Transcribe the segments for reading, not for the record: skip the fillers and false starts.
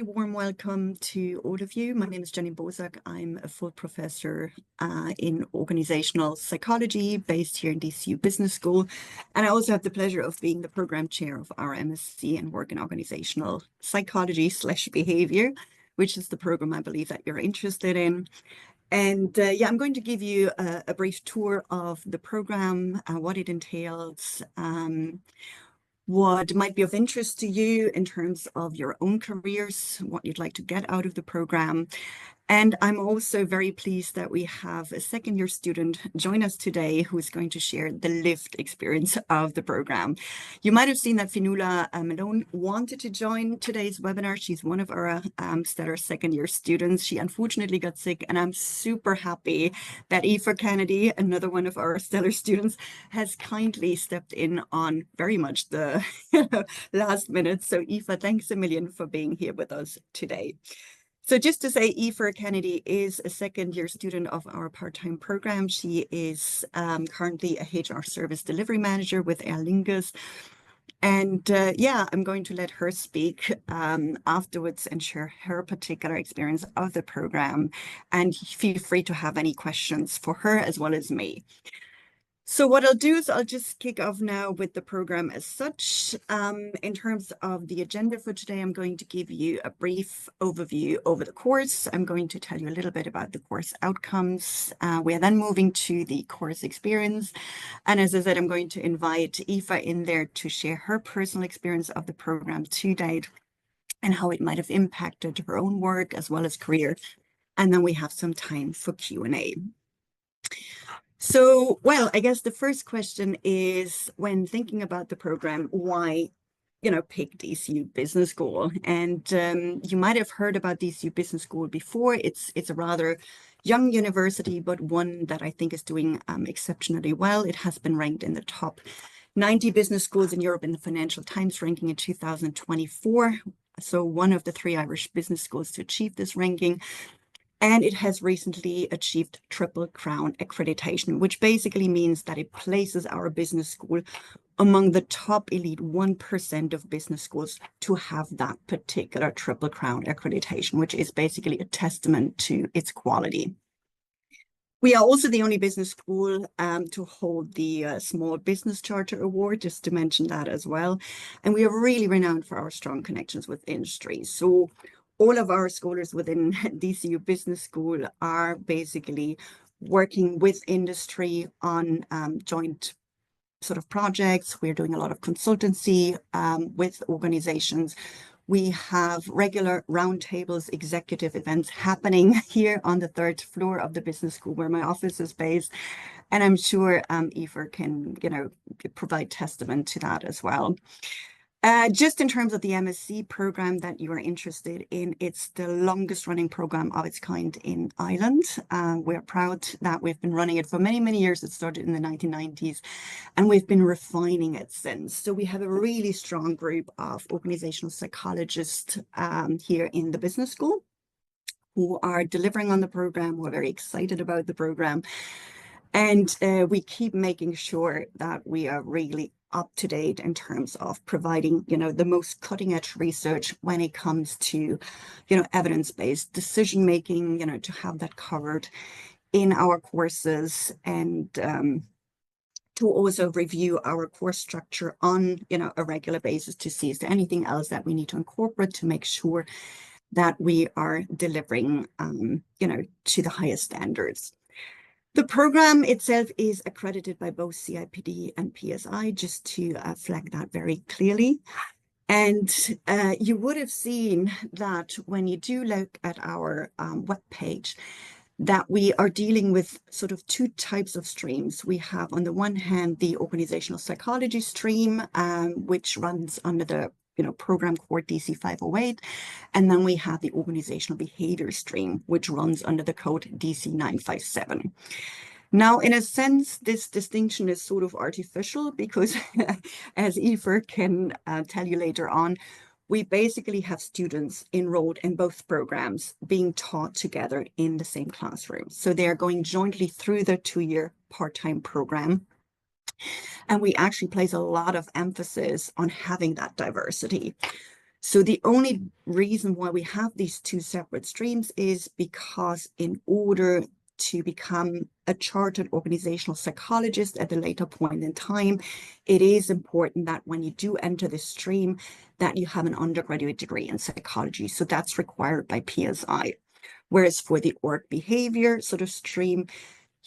Warm welcome to all of you. My name is Jenny Bozak. I'm a full professor in organizational psychology based here in DCU Business School. And I also have the pleasure of being the program chair of our MSc and work in organizational psychology / behavior, which is the program I believe that you're interested in. And yeah, I'm going to give you a brief tour of the program, what it entails, what might be of interest to you in terms of your own careers, what you'd like to get out of the program. And I'm also very pleased that we have a second-year student join us today who's going to share the lived experience of the program. You might have seen that Fionnuala Malone wanted to join today's webinar. She's one of our stellar second-year students. She unfortunately got sick, and I'm super happy that Aoife Kennedy, another one of our stellar students, has kindly stepped in on very much the last minute. So Aoife, thanks a million for being here with us today. So just to say, Aoife Kennedy is a second-year student of our part-time program. She is currently a HR service delivery manager with Aer Lingus. And yeah, I'm going to let her speak afterwards and share her particular experience of the program. And feel free to have any questions for her as well as me. So what I'll do is I'll just kick off now with the program as such. In terms of the agenda for today, I'm going to give you a brief overview over the course. I'm going to tell you a little bit about the course outcomes. We're then moving to the course experience. And as I said, I'm going to invite Aoife in there to share her personal experience of the program to date and how it might have impacted her own work as well as career. And then we have some time for Q&A. So, well, I guess the first question is, when thinking about the program, why, pick DCU Business School? And you might have heard about DCU Business School before. It's a rather young university, but one that I think is doing exceptionally well. It has been ranked in the top 90 business schools in Europe in the Financial Times ranking in 2024. So one of the 3 Irish business schools to achieve this ranking. And it has recently achieved Triple Crown accreditation, which basically means that it places our business school among the top elite 1% of business schools to have that particular Triple Crown accreditation, which is basically a testament to its quality. We are also the only business school to hold the Small Business Charter Award, just to mention that as well. And we are really renowned for our strong connections with industry. So all of our scholars within DCU Business School are basically working with industry on joint sort of projects. We're doing a lot of consultancy with organizations. We have regular roundtables, executive events happening here on the 3rd floor of the business school where my office is based. And I'm sure Aoife can, provide testament to that as well. Just in terms of the MSc program that you are interested in, it's the longest running program of its kind in Ireland. We're proud that we've been running it for many, many years. It started in the 1990s, and we've been refining it since. So we have a really strong group of organizational psychologists here in the business school who are delivering on the program. We're very excited about the program. And we keep making sure that we are really up to date in terms of providing, the most cutting edge research when it comes to, evidence-based decision making, to have that covered in our courses, and to also review our course structure on, a regular basis to see is there anything else that we need to incorporate to make sure that we are delivering, to the highest standards. The program itself is accredited by both CIPD and PSI, just to flag that very clearly. And you would have seen that when you do look at our webpage, that we are dealing with sort of 2 types of streams. We have, on the one hand, the organizational psychology stream, which runs under the program core DC 508. And then we have the organizational behavior stream, which runs under the code DC 957. Now, in a sense, this distinction is sort of artificial because, as Aoife can tell you later on, we basically have students enrolled in both programs being taught together in the same classroom. So they're going jointly through the 2-year part-time program. And we actually place a lot of emphasis on having that diversity. So the only reason why we have these two separate streams is because in order to become a chartered organizational psychologist at a later point in time, it is important that when you do enter this stream, that you have an undergraduate degree in psychology. So that's required by PSI. Whereas for the org behavior sort of stream,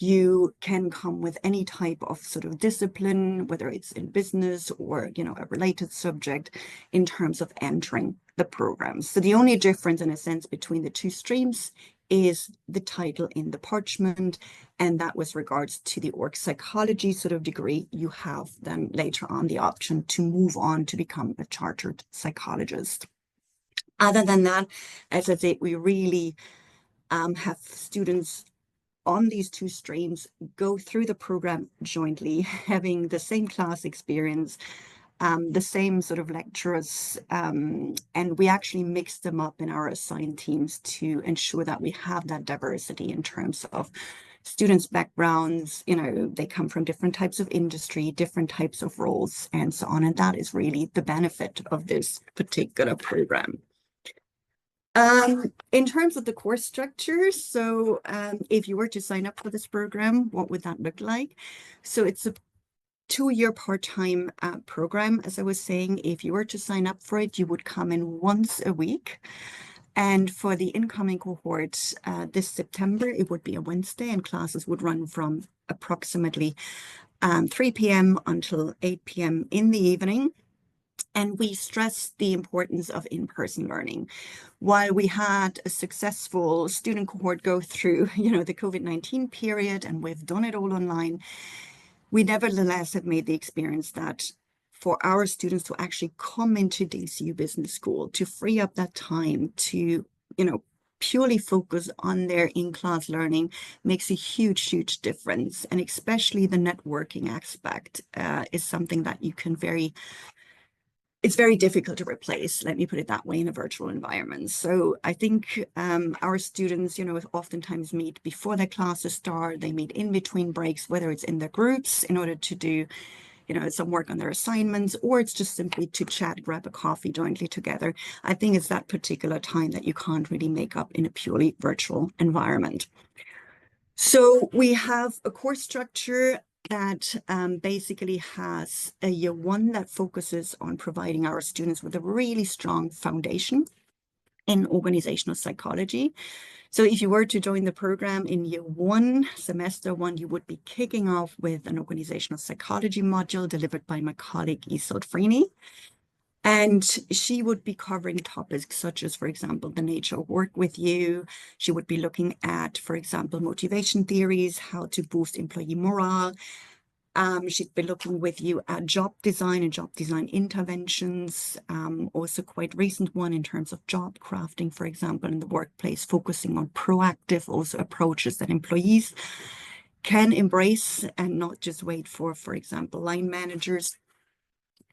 you can come with any type of sort of discipline, whether it's in business or, a related subject in terms of entering the program. So the only difference in a sense between the two streams is the title in the parchment, and that with regards to the org psychology sort of degree, you have then later on the option to move on to become a chartered psychologist. Other than that, as I said, we really have students on these two streams go through the program jointly, having the same class experience, the same sort of lecturers, and we actually mix them up in our assigned teams to ensure that we have that diversity in terms of students' backgrounds. They come from different types of industry, different types of roles, and so on. And that is really the benefit of this particular program. In terms of the course structure, so if you were to sign up for this program, what would that look like? So it's a 2-year part-time program. As I was saying, if you were to sign up for it, you would come in once a week. And for the incoming cohort this September, it would be a Wednesday, and classes would run from approximately 3 p.m. until 8 p.m. in the evening. And we stress the importance of in-person learning. While we had a successful student cohort go through, the COVID-19 period, and we've done it all online, we nevertheless have made the experience that for our students to actually come into DCU Business School, to free up that time to, purely focus on their in-class learning makes a huge, huge difference. And especially the networking aspect is something that you can it's very difficult to replace, let me put it that way, in a virtual environment. So I think our students, oftentimes meet before their classes start, they meet in between breaks, whether it's in their groups in order to do, some work on their assignments, or it's just simply to chat, grab a coffee jointly together. I think it's that particular time that you can't really make up in a purely virtual environment. So we have a course structure that basically has a year one that focuses on providing our students with a really strong foundation in organizational psychology. So if you were to join the program in year one, semester one, you would be kicking off with an organizational psychology module delivered by my colleague Isolde Freeney. And she would be covering topics such as, for example, the nature of work with you. She would be looking at, for example, motivation theories, how to boost employee morale. She'd be looking with you at job design and job design interventions. Also quite recent one in terms of job crafting, for example, in the workplace, focusing on proactive also approaches that employees can embrace and not just wait for example, line managers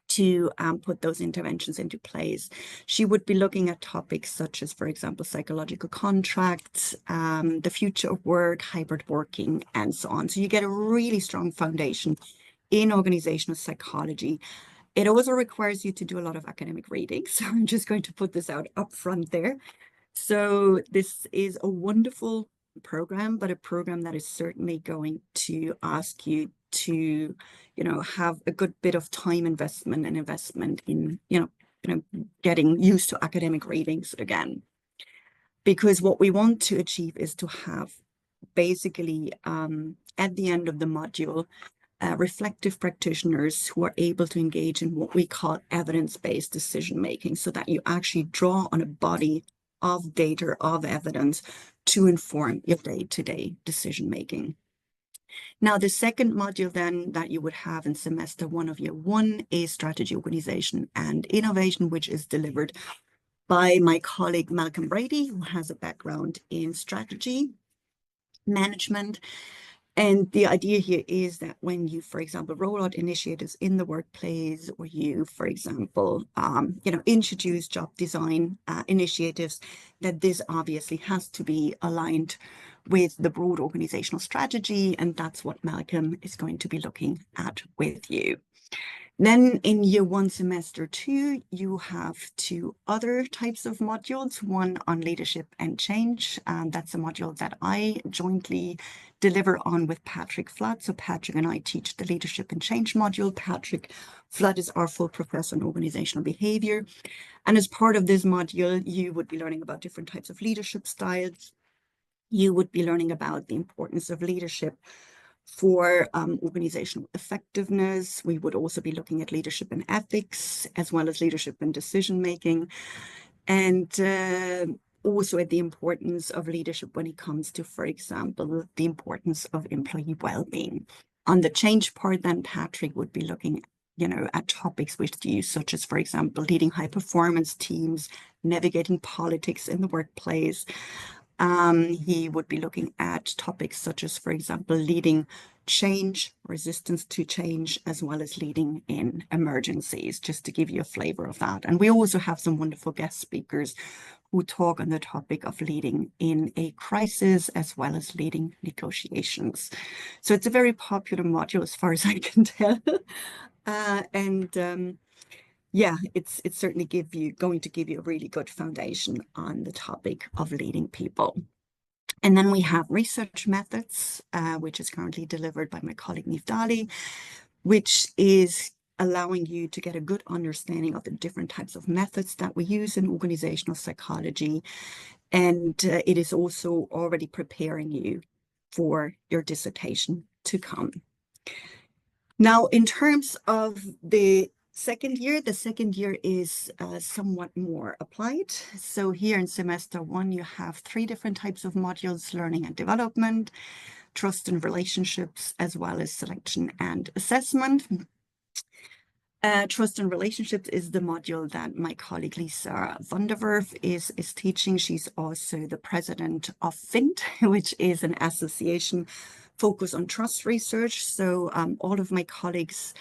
to put those interventions into place. She would be looking at topics such as, for example, psychological contracts, the future of work, hybrid working, and so on. So you get a really strong foundation in organizational psychology. It also requires you to do a lot of academic reading. So I'm just going to put this out up front there. So this is a wonderful program, but a program that is certainly going to ask you to, have a good bit of time investment in, getting used to academic readings again. Because what we want to achieve is to have basically at the end of the module, reflective practitioners who are able to engage in what we call evidence-based decision making, so that you actually draw on a body of data, of evidence to inform your day-to-day decision making. Now, the second module then that you would have in semester one of year one is strategy, organization, and innovation, which is delivered by my colleague Malcolm Brady, who has a background in strategy management. And the idea here is that when you, for example, roll out initiatives in the workplace, or you, for example, introduce job design initiatives, that this obviously has to be aligned with the broad organizational strategy. And that's what Malcolm is going to be looking at with you. Then in year one, semester two, you have two other types of modules, one on leadership and change. That's a module that I jointly deliver on with Patrick Flood. So Patrick and I teach the leadership and change module. Patrick Flood is our full professor in organizational behavior. And as part of this module, you would be learning about different types of leadership styles. You would be learning about the importance of leadership for organizational effectiveness. We would also be looking at leadership and ethics, as well as leadership and decision making, and also at the importance of leadership when it comes to, for example, the importance of employee well-being. On the change part, then Patrick would be looking, at topics with you, such as, for example, leading high-performance teams, navigating politics in the workplace. He would be looking at topics such as, for example, leading change, resistance to change, as well as leading in emergencies, just to give you a flavor of that. And we also have some wonderful guest speakers who talk on the topic of leading in a crisis, as well as leading negotiations. So it's a very popular module as far as I can tell. Yeah, it's certainly going to give you a really good foundation on the topic of leading people. And then we have research methods, which is currently delivered by my colleague Niamh Daly, which is allowing you to get a good understanding of the different types of methods that we use in organizational psychology. And it is also already preparing you for your dissertation to come. Now, in terms of the second year is somewhat more applied. So here in semester one, you have 3 different types of modules: learning and development, trust and relationships, as well as selection and assessment. Trust and relationships is the module that my colleague Lisa van der Werf is teaching. She's also the president of FINT, which is an association focused on trust research. So all of my colleagues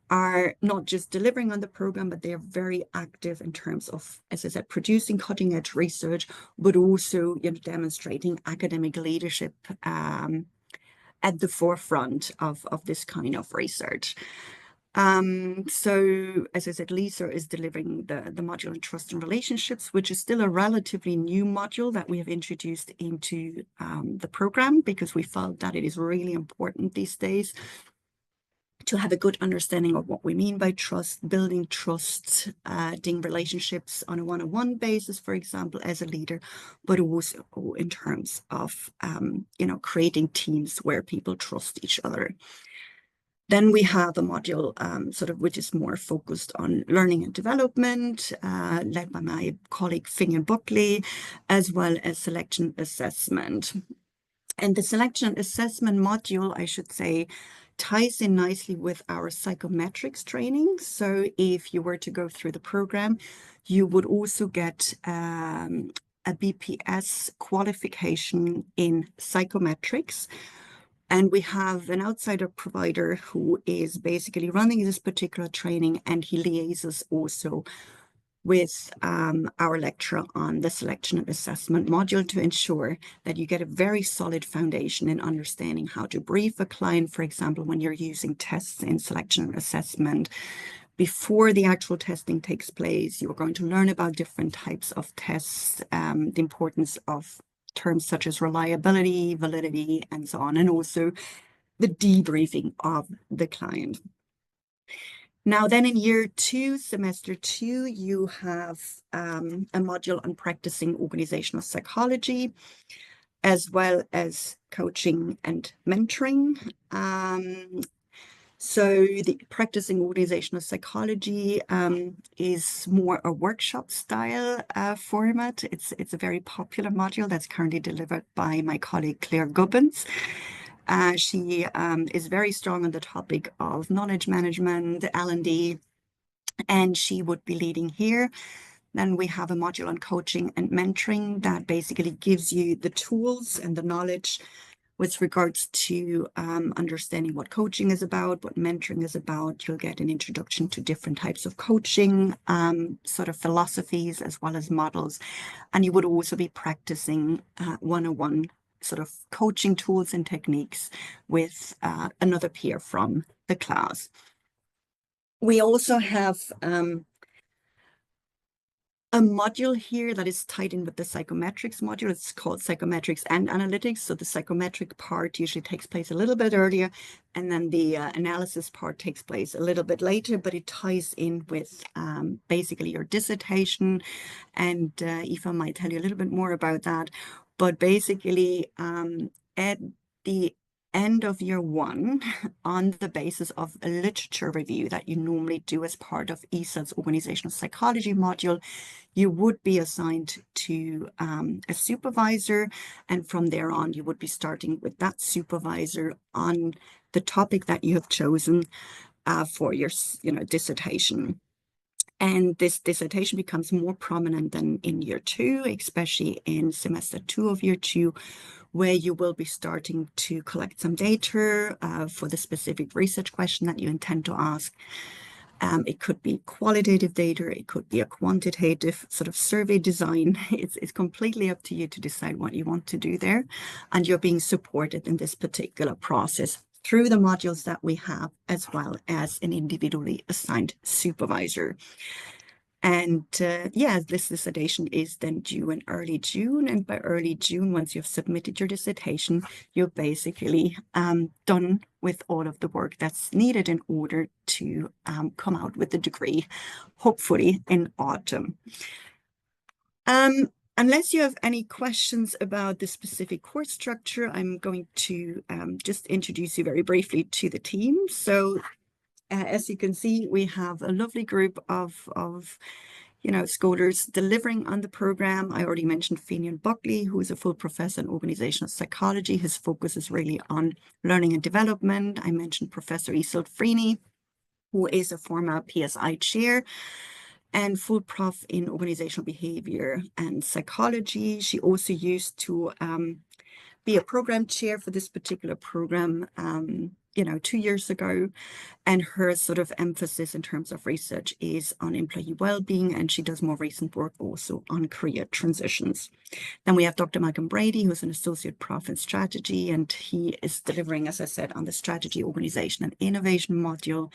are not just delivering on the program, but they are very active in terms of, as I said, producing cutting edge research, but also demonstrating academic leadership at the forefront of this kind of research. So as I said, Lisa is delivering the module on trust and relationships, which is still a relatively new module that we have introduced into the program, because we felt that it is really important these days to have a good understanding of what we mean by trust, building trust, doing relationships on a one-on-one basis, for example, as a leader, but also in terms of, creating teams where people trust each other. Then we have a module which is more focused on learning and development, led by my colleague Fingern Buckley, as well as selection assessment. And the selection assessment module, I should say, ties in nicely with our psychometrics training. So if you were to go through the program, you would also get a BPS qualification in psychometrics. And we have an outsider provider who is basically running this particular training, and he liaises also with our lecturer on the selection and assessment module to ensure that you get a very solid foundation in understanding how to brief a client, for example, when you're using tests in selection and assessment. Before the actual testing takes place, you're going to learn about different types of tests, the importance of terms such as reliability, validity, and so on, and also the debriefing of the client. Now, then in year two, semester two, you have a module on practicing organizational psychology, as well as coaching and mentoring. So the practicing organizational psychology is more a workshop style format. It's a very popular module that's currently delivered by my colleague Claire Gubbins. She is very strong on the topic of knowledge management, L&D, and she would be leading here. Then we have a module on coaching and mentoring that basically gives you the tools and the knowledge with regards to understanding what coaching is about, what mentoring is about. You'll get an introduction to different types of coaching, sort of philosophies, as well as models. And you would also be practicing one-on-one sort of coaching tools and techniques with another peer from the class. We also have a module here that is tied in with the psychometrics module. It's called psychometrics and analytics. So the psychometric part usually takes place a little bit earlier, and then the analysis part takes place a little bit later, but it ties in with basically your dissertation. And Aoife might tell you a little bit more about that. But basically, at the end of year one, on the basis of a literature review that you normally do as part of ESA's organizational psychology module, you would be assigned to a supervisor, and from there on, you would be starting with that supervisor on the topic that you have chosen for your, dissertation. And this dissertation becomes more prominent than in year two, especially in semester two of year two, where you will be starting to collect some data for the specific research question that you intend to ask. It could be qualitative data, it could be a quantitative sort of survey design. It's completely up to you to decide what you want to do there. And you're being supported in this particular process through the modules that we have, as well as an individually assigned supervisor. And this dissertation is then due in early June. And by early June, once you've submitted your dissertation, you're basically done with all of the work that's needed in order to come out with the degree, hopefully in autumn. Unless you have any questions about the specific course structure, I'm going to just introduce you very briefly to the team. So as you can see, we have a lovely group of scholars delivering on the program. I already mentioned Finian Buckley, who is a full professor in organizational psychology. His focus is really on learning and development. I mentioned Professor Isolde Freeney, who is a former PSI chair and full prof in organizational behavior and psychology. She also used to be a program chair for this particular program 2 years ago. And her sort of emphasis in terms of research is on employee well-being, and she does more recent work also on career transitions. Then we have Dr. Malcolm Brady, who's an associate prof in strategy, and he is delivering, as I said, on the strategy, organization, and innovation module.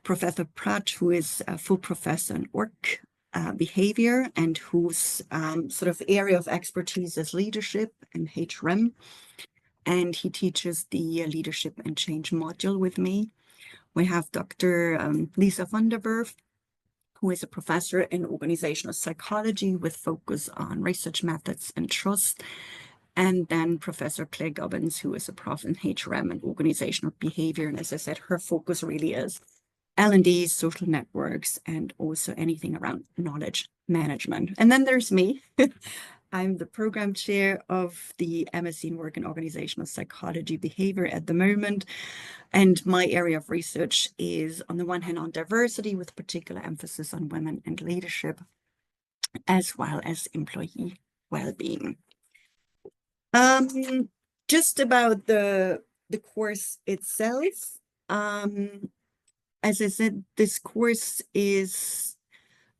Professor Pratt, who is a full professor in work behavior, and whose sort of area of expertise is leadership and HRM. And he teaches the leadership and change module with me. We have Dr. Lisa van der Werf, who is a professor in organizational psychology with focus on research methods and trust. And then Professor Claire Gubbins, who is a prof in HRM and organizational behavior. And as I said, her focus really is L&D, social networks, and also anything around knowledge management. And then there's me. I'm the program chair of the MSc in Work and Organizational Psychology Behavior at the moment. And my area of research is, on the one hand, on diversity, with particular emphasis on women and leadership, as well as employee well-being. Just about the course itself. As I said, this course is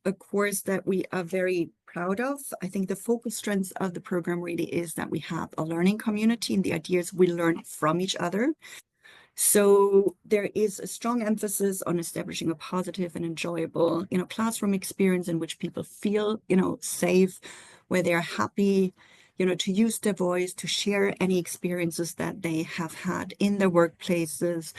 a course that we are very proud of. I think the focal strength of the program really is that we have a learning community, and the idea is we learn from each other. So there is a strong emphasis on establishing a positive and enjoyable, classroom experience in which people feel, safe, where they're happy, to use their voice, to share any experiences that they have had in their workplaces,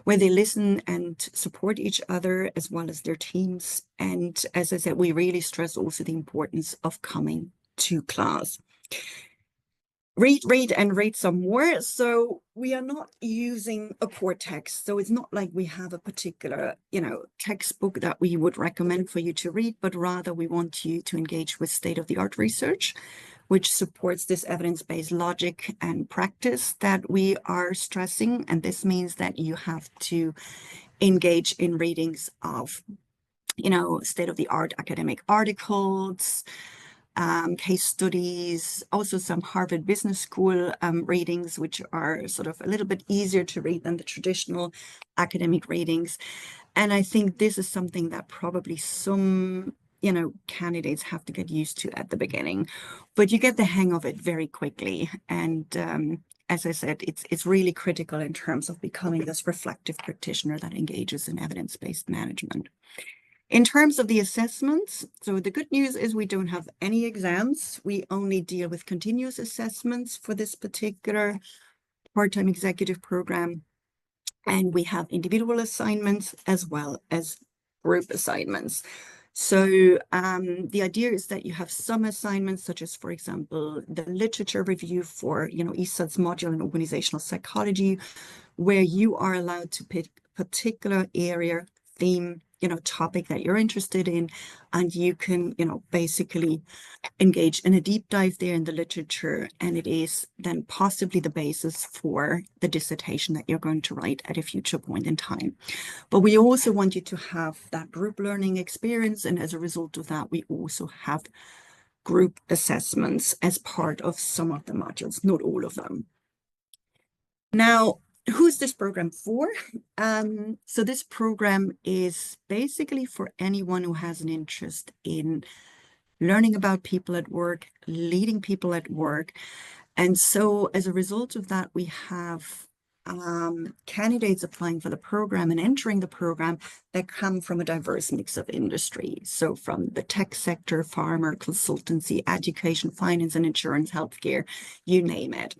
where they listen and support each other as well as their teams. And as I said, we really stress also the importance of coming to class. Read, and read some more. So we are not using a core text. So it's not like we have a particular, textbook that we would recommend for you to read, but rather we want you to engage with state-of-the-art research, which supports this evidence-based logic and practice that we are stressing. And this means that you have to engage in readings of, state-of-the-art academic articles, case studies, also some Harvard Business School readings, which are sort of a little bit easier to read than the traditional academic readings. And I think this is something that probably some candidates have to get used to at the beginning, but you get the hang of it very quickly. And as I said, it's really critical in terms of becoming this reflective practitioner that engages in evidence-based management. In terms of the assessments, so the good news is we don't have any exams. We only deal with continuous assessments for this particular part-time executive program. And we have individual assignments as well as group assignments. So the idea is that you have some assignments, such as, for example, the literature review for, ESAD's module in organizational psychology, where you are allowed to pick a particular area, theme, topic that you're interested in, and you can, basically engage in a deep dive there in the literature, and it is then possibly the basis for the dissertation that you're going to write at a future point in time. But we also want you to have that group learning experience, and as a result of that, we also have group assessments as part of some of the modules, not all of them. Now, who's this program for? So this program is basically for anyone who has an interest in learning about people at work, leading people at work. And so as a result of that, we have candidates applying for the program and entering the program that come from a diverse mix of industry. So from the tech sector, pharma, consultancy, education, finance and insurance, healthcare, you name it.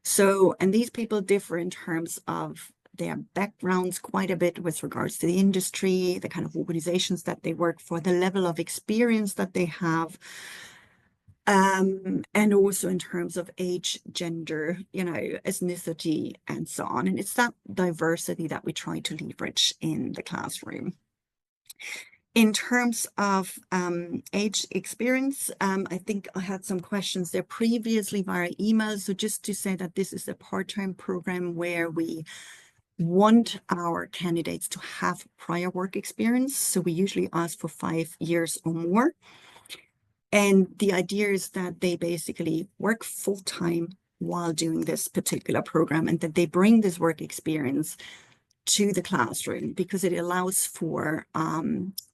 So, and these people differ in terms of their backgrounds quite a bit with regards to the industry, the kind of organizations that they work for, the level of experience that they have, and also in terms of age, gender, ethnicity, and so on. And it's that diversity that we try to leverage in the classroom. In terms of age experience, I think I had some questions there previously via email. So just to say that this is a part-time program where we want our candidates to have prior work experience. So we usually ask for 5 years or more. And the idea is that they basically work full-time while doing this particular program, and that they bring this work experience to the classroom, because it allows for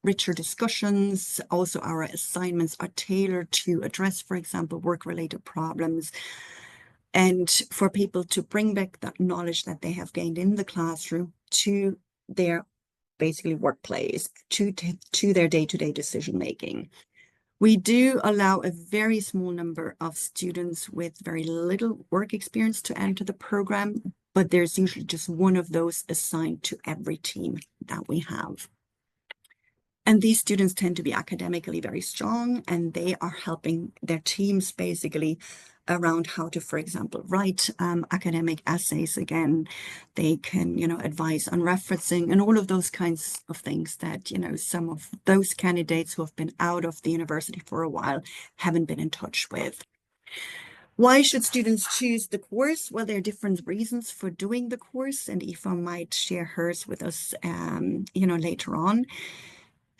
richer discussions. Also, our assignments are tailored to address, for example, work-related problems, and for people to bring back that knowledge that they have gained in the classroom to their basically workplace, to their day-to-day decision-making. We do allow a very small number of students with very little work experience to enter the program, but there's usually just one of those assigned to every team that we have. And these students tend to be academically very strong, and they are helping their teams basically around how to, for example, write academic essays again. They can, advise on referencing and all of those kinds of things that, some of those candidates who have been out of the university for a while haven't been in touch with. Why should students choose the course? Well, there are different reasons for doing the course, and Aoife might share hers with us, later on.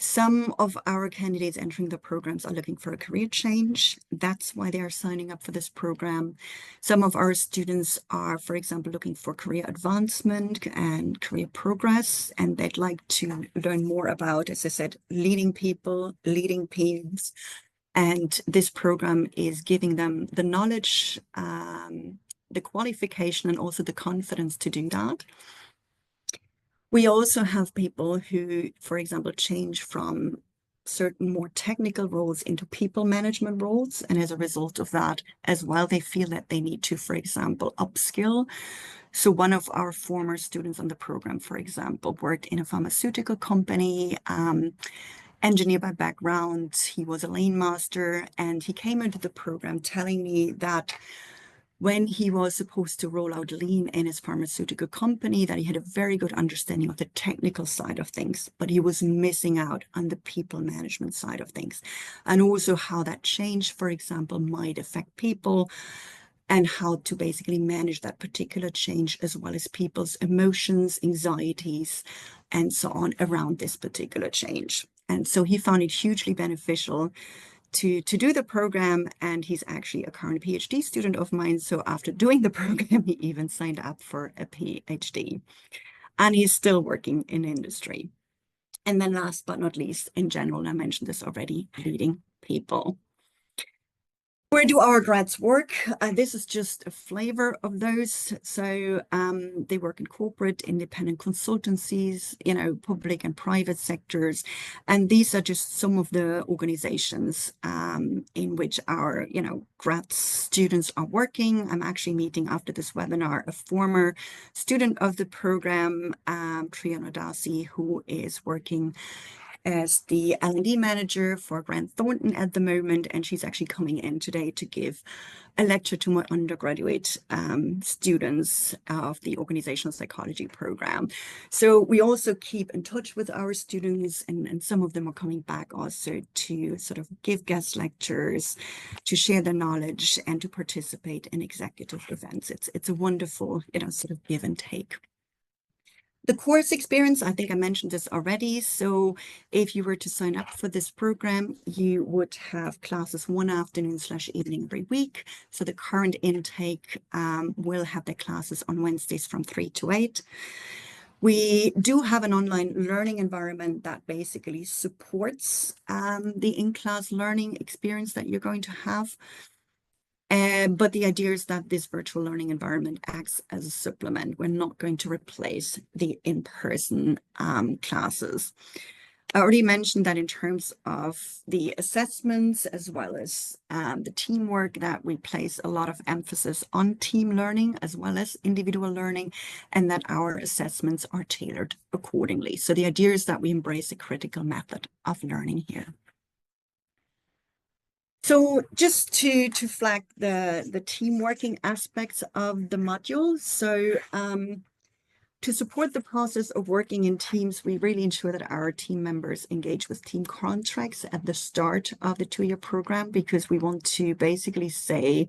Some of our candidates entering the programs are looking for a career change. That's why they are signing up for this program. Some of our students are, for example, looking for career advancement and career progress, and they'd like to learn more about, as I said, leading people, leading teams. And this program is giving them the knowledge, the qualification, and also the confidence to do that. We also have people who, for example, change from certain more technical roles into people management roles. And as a result of that as well, they feel that they need to, for example, upskill. So one of our former students on the program, for example, worked in a pharmaceutical company, engineer by background. He was a lane master, and he came into the program telling me that when he was supposed to roll out lean in his pharmaceutical company, that he had a very good understanding of the technical side of things, but he was missing out on the people management side of things, and also how that change, for example, might affect people, and how to basically manage that particular change, as well as people's emotions, anxieties, and so on around this particular change. And so he found it hugely beneficial to do the program, and he's actually a current PhD student of mine. So after doing the program, he even signed up for a PhD, and he's still working in industry. And then last but not least, in general, I mentioned this already, leading people. Where do our grads work? This is just a flavor of those. So they work in corporate, independent consultancies, public and private sectors. And these are just some of the organizations in which our, grad students are working. I'm actually meeting after this webinar a former student of the program, Triana Dasi, who is working as the L&D manager for Grant Thornton at the moment, and she's actually coming in today to give a lecture to my undergraduate students of the organizational psychology program. So we also keep in touch with our students, and some of them are coming back also to sort of give guest lectures, to share their knowledge, and to participate in executive events. It's a wonderful, sort of give and take. The course experience, I think I mentioned this already. So if you were to sign up for this program, you would have classes one afternoon/evening every week. So the current intake will have their classes on Wednesdays from 3 to 8. We do have an online learning environment that basically supports the in-class learning experience that you're going to have. But the idea is that this virtual learning environment acts as a supplement. We're not going to replace the in-person classes. I already mentioned that in terms of the assessments as well as the teamwork, that we place a lot of emphasis on team learning as well as individual learning, and that our assessments are tailored accordingly. So the idea is that we embrace a critical method of learning here. So just to flag the team working aspects of the module. So to support the process of working in teams, we really ensure that our team members engage with team contracts at the start of the 2-year program, because we want to basically say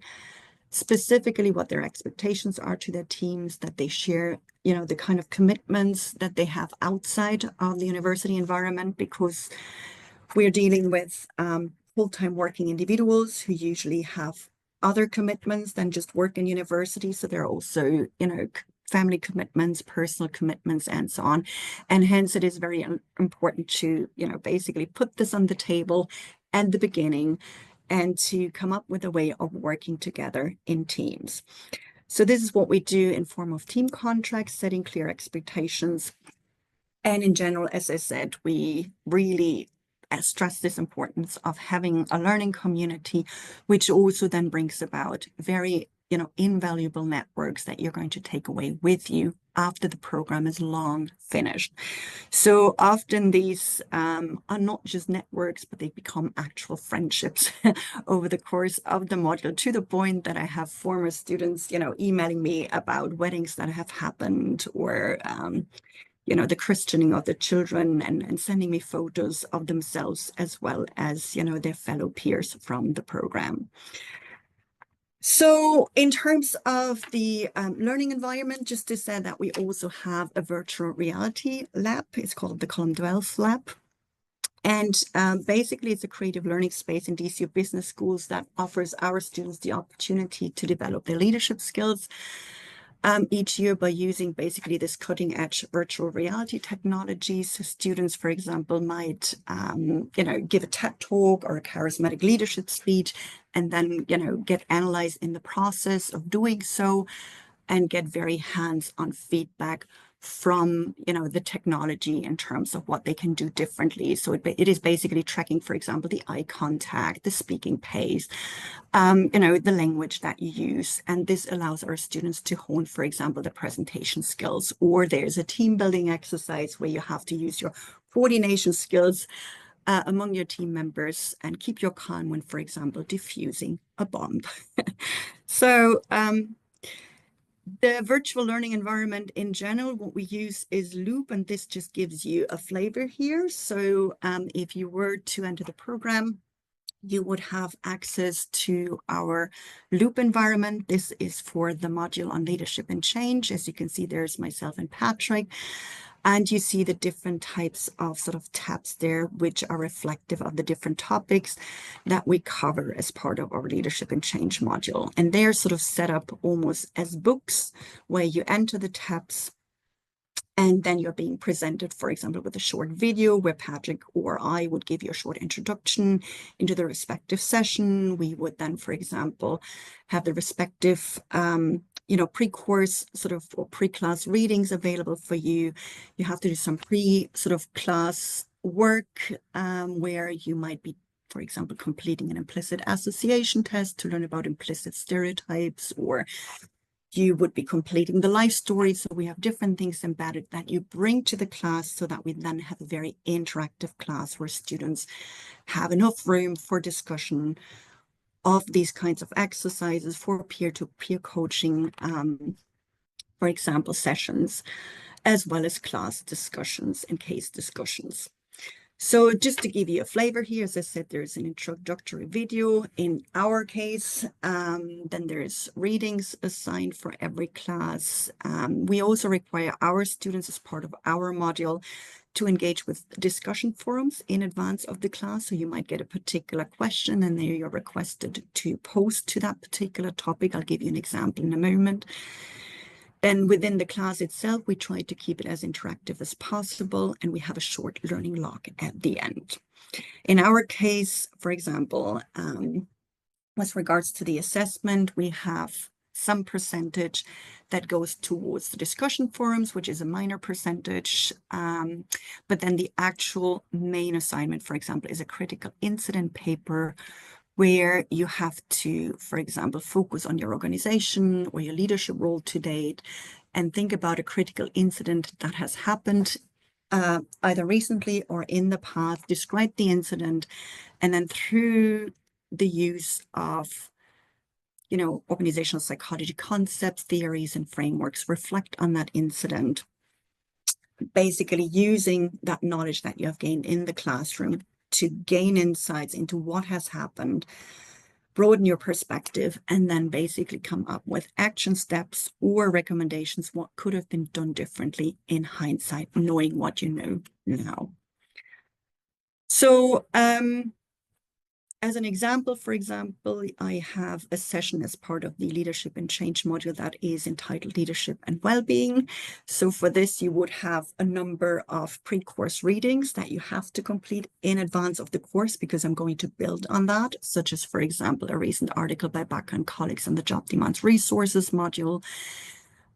specifically what their expectations are to their teams, that they share, the kind of commitments that they have outside of the university environment, because we're dealing with full-time working individuals who usually have other commitments than just work in university. So there are also, family commitments, personal commitments, and so on. And hence it is very important to, basically put this on the table at the beginning and to come up with a way of working together in teams. So this is what we do in form of team contracts, setting clear expectations. And in general, as I said, we really stress this importance of having a learning community, which also then brings about very, invaluable networks that you're going to take away with you after the program is long finished. So often these are not just networks, but they become actual friendships over the course of the module, to the point that I have former students, emailing me about weddings that have happened, or the christening of the children, and sending me photos of themselves as well as, their fellow peers from the program. So in terms of the learning environment, just to say that we also have a virtual reality lab. It's called the Column 12 Lab. And basically, it's a creative learning space in DCU business schools that offers our students the opportunity to develop their leadership skills each year by using basically this cutting edge virtual reality technology. So students, for example, might, give a TED talk or a charismatic leadership speech, and then, get analyzed in the process of doing so and get very hands-on feedback from, the technology in terms of what they can do differently. So it is basically tracking, for example, the eye contact, the speaking pace, the language that you use. And this allows our students to hone, for example, the presentation skills. Or there's a team building exercise where you have to use your coordination skills among your team members and keep your calm when, for example, diffusing a bomb. So the virtual learning environment in general, what we use is Loop, and this just gives you a flavor here. So if you were to enter the program, you would have access to our Loop environment. This is for the module on leadership and change. As you can see, there's myself and Patrick. And you see the different types of sort of tabs there, which are reflective of the different topics that we cover as part of our leadership and change module. And they're sort of set up almost as books where you enter the tabs And then you're being presented, for example, with a short video where Patrick or I would give you a short introduction into the respective session. We would then, for example, have the respective, pre-course sort of or pre-class readings available for you. You have to do some sort of class work where you might be, for example, completing an implicit association test to learn about implicit stereotypes, or you would be completing the life story. So we have different things embedded that you bring to the class so that we then have a very interactive class where students have enough room for discussion of these kinds of exercises, for peer-to-peer coaching, for example, sessions, as well as class discussions and case discussions. So just to give you a flavor here, as I said, there's an introductory video in our case. Then there's readings assigned for every class. We also require our students as part of our module to engage with discussion forums in advance of the class. So you might get a particular question and there you're requested to post to that particular topic. I'll give you an example in a moment. Then within the class itself, we try to keep it as interactive as possible, and we have a short learning log at the end. In our case, for example, with regards to the assessment, we have some percentage that goes towards the discussion forums, which is a minor percentage. But then the actual main assignment, for example, is a critical incident paper where you have to, for example, focus on your organization or your leadership role to date and think about a critical incident that has happened either recently or in the past, describe the incident, and then through the use of organizational psychology concepts, theories, and frameworks, reflect on that incident, basically using that knowledge that you have gained in the classroom to gain insights into what has happened, broaden your perspective, and then basically come up with action steps or recommendations, what could have been done differently in hindsight, knowing what you know now. So as an example, for example, I have a session as part of the Leadership and Change module that is entitled Leadership and Wellbeing. So for this, you would have a number of pre-course readings that you have to complete in advance of the course, because I'm going to build on that, such as, for example, a recent article by Bakker and colleagues on the Job Demands Resources module,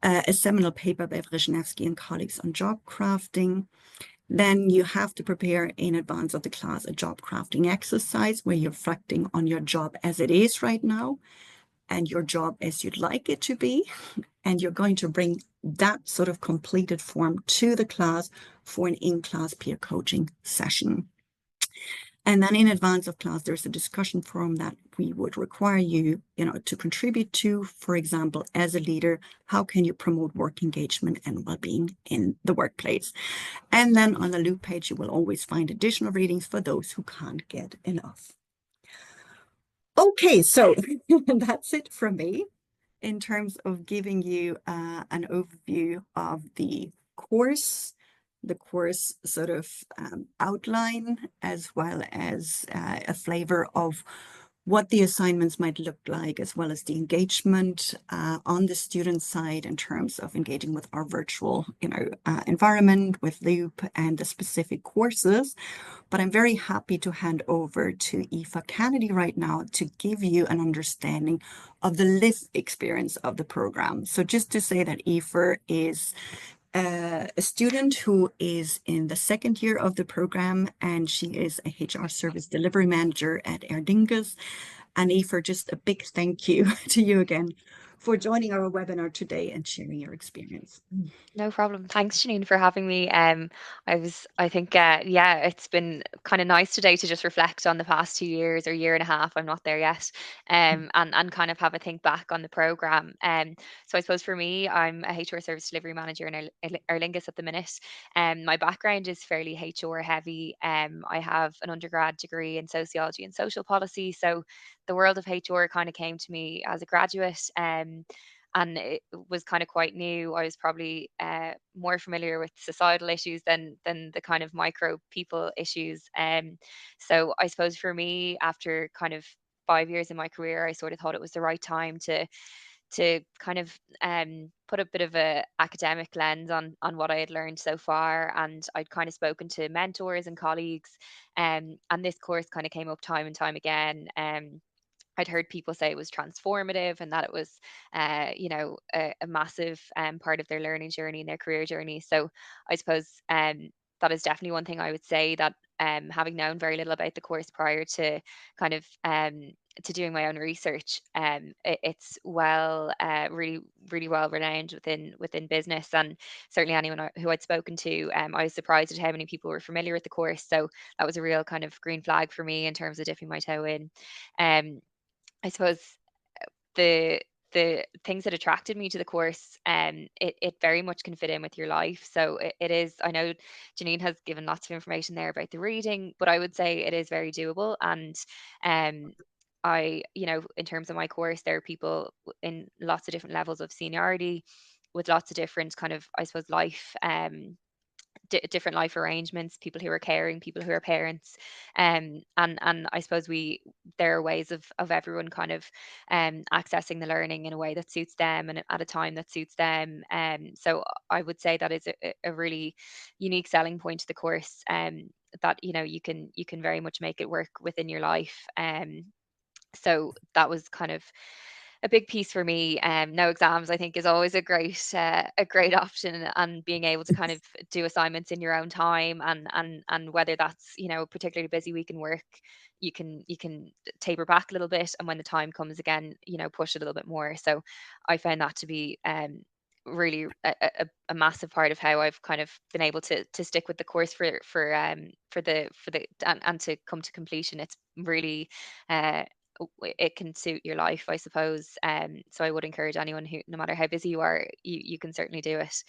a seminal paper by Wisniewski and colleagues on job crafting. Then you have to prepare in advance of the class a job crafting exercise where you're reflecting on your job as it is right now and your job as you'd like it to be. And you're going to bring that sort of completed form to the class for an in-class peer coaching session. And then in advance of class, there's a discussion forum that we would require you, to contribute to. For example, as a leader, how can you promote work engagement and well-being in the workplace? And then on the loop page, you will always find additional readings for those who can't get enough. Okay, so that's it from me in terms of giving you an overview of the course sort of outline, as well as a flavor of what the assignments might look like, as well as the engagement on the student side in terms of engaging with our virtual environment with Loop and the specific courses. But I'm very happy to hand over to Aoife Kennedy right now to give you an understanding of the lived experience of the program. So just to say that Aoife is a student who is in the second year of the program, and she is a HR service delivery manager at Aer Lingus. And Aoife, just a big thank you to you again for joining our webinar today and sharing your experience. No problem. Thanks, Janine, for having me. I think, yeah, it's been kind of nice today to just reflect on the past 2 years or year and a half. I'm not there yet, and kind of have a think back on the program. So I suppose for me, I'm a HR service delivery manager in Aer Lingus at the minute. My background is fairly HR heavy. I have an undergrad degree in sociology and social policy, so the world of HR kind of came to me as a graduate. And it was kind of quite new. I was probably more familiar with societal issues than the kind of micro people issues. So I suppose for me, after kind of 5 years in my career, I sort of thought it was the right time to kind of put a bit of a academic lens on what I had learned so far, and I'd kind of spoken to mentors and colleagues, and this course kind of came up time and time again. I'd heard people say it was transformative and that it was, a massive part of their learning journey and their career journey. So I suppose that is definitely one thing I would say, that having known very little about the course prior to kind of to doing my own research, it's really really well renowned within business, and certainly anyone who I'd spoken to, I was surprised at how many people were familiar with the course. So that was a real kind of green flag for me in terms of dipping my toe in. Um, I suppose the the things that attracted me to the course, it very much can fit in with your life. So it is. I know Janine has given lots of information there about the reading, but I would say it is very doable. And um, in terms of my course, there are people in lots of different levels of seniority, with lots of different kind of, I suppose, life. Different life arrangements, people who are caring, people who are parents, and I suppose there are ways of everyone kind of accessing the learning in a way that suits them and at a time that suits them. So I would say that is a really unique selling point to the course, that you can very much make it work within your life. So that was kind of a big piece for me. No exams, I think, is always a great option, and being able to kind of do assignments in your own time, and whether that's a particularly busy week in work, you can taper back a little bit, and when the time comes again, push it a little bit more. So I found that to be really a massive part of how I've kind of been able to stick with the course for the and to come to completion. It's really uh, it can suit your life, I suppose. So I would encourage anyone who, no matter how busy you are, you can certainly do it.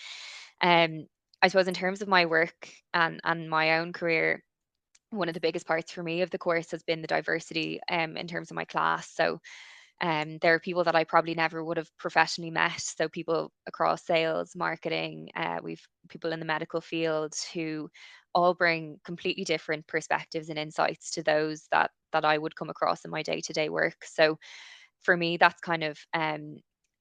Um, I suppose in terms of my work and my own career, one of the biggest parts for me of the course has been the diversity in terms of my class. So there are people that I probably never would have professionally met. So people across sales, marketing, we've people in the medical field who all bring completely different perspectives and insights to those that I would come across in my day-to-day work. So for me, that's kind of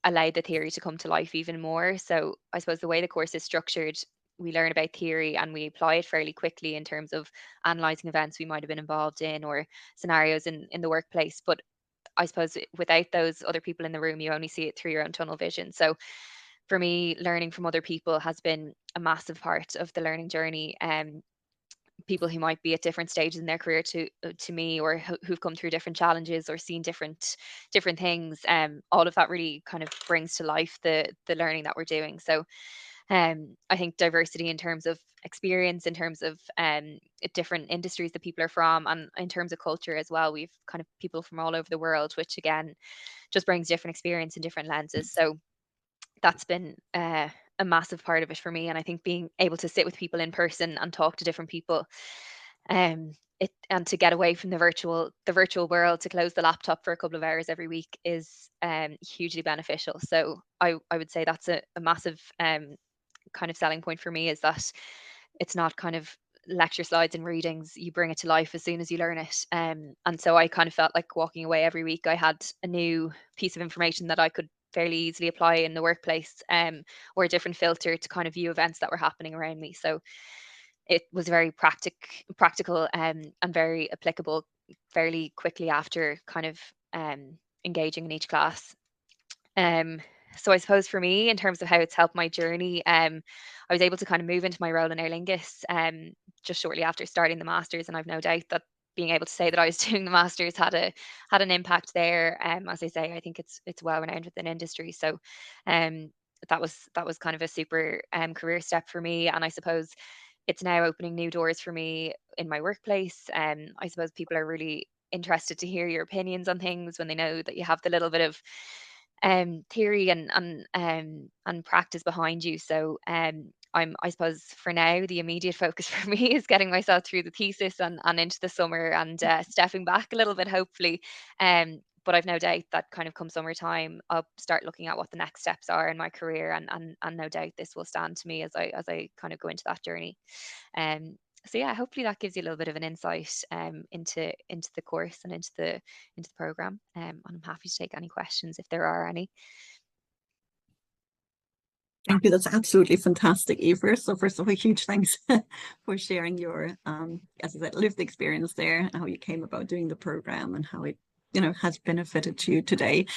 allowed the theory to come to life even more. So I suppose the way the course is structured, we learn about theory and we apply it fairly quickly in terms of analyzing events we might have been involved in, or scenarios in the workplace. But I suppose without those other people in the room, you only see it through your own tunnel vision. So for me, learning from other people has been a massive part of the learning journey. People who might be at different stages in their career to me, or who've come through different challenges or seen different things. All of that really kind of brings to life the learning that we're doing. So I think diversity in terms of experience, in terms of different industries that people are from, and in terms of culture as well. We've kind of people from all over the world, which again just brings different experience and different lenses. So that's been a massive part of it for me. And I think being able to sit with people in person and talk to different people, um, and to get away from the virtual world, to close the laptop for a couple of hours every week is hugely beneficial. So I would say that's a massive kind of selling point for me, is that it's not kind of lecture slides and readings. You bring it to life as soon as you learn it. And so I kind of felt like walking away every week, I had a new piece of information that I could fairly easily apply in the workplace, or a different filter to kind of view events that were happening around me. So it was very practical, and very applicable fairly quickly after kind of engaging in each class. Um, so I suppose for me, in terms of how it's helped my journey, I was able to kind of move into my role in Aer Lingus just shortly after starting the masters, and I've no doubt that being able to say that I was doing the masters had an impact there. As I say, I think it's well renowned within industry. So, um, that was kind of a super career step for me, and I suppose it's now opening new doors for me in my workplace. I suppose people are really interested to hear your opinions on things when they know that you have the little bit of theory and practice behind you. So I suppose for now the immediate focus for me is getting myself through the thesis and into the summer, and stepping back a little bit, hopefully. But I've no doubt that kind of come summertime, I'll start looking at what the next steps are in my career, and no doubt this will stand to me as I kind of go into that journey. Um, so yeah, hopefully that gives you a little bit of an insight into the course and into the program. And I'm happy to take any questions if there are any. Thank you. That's absolutely fantastic, Eva. So first of all, huge thanks for sharing your, as I said, lived experience there and how you came about doing the program and how it, has benefited you today.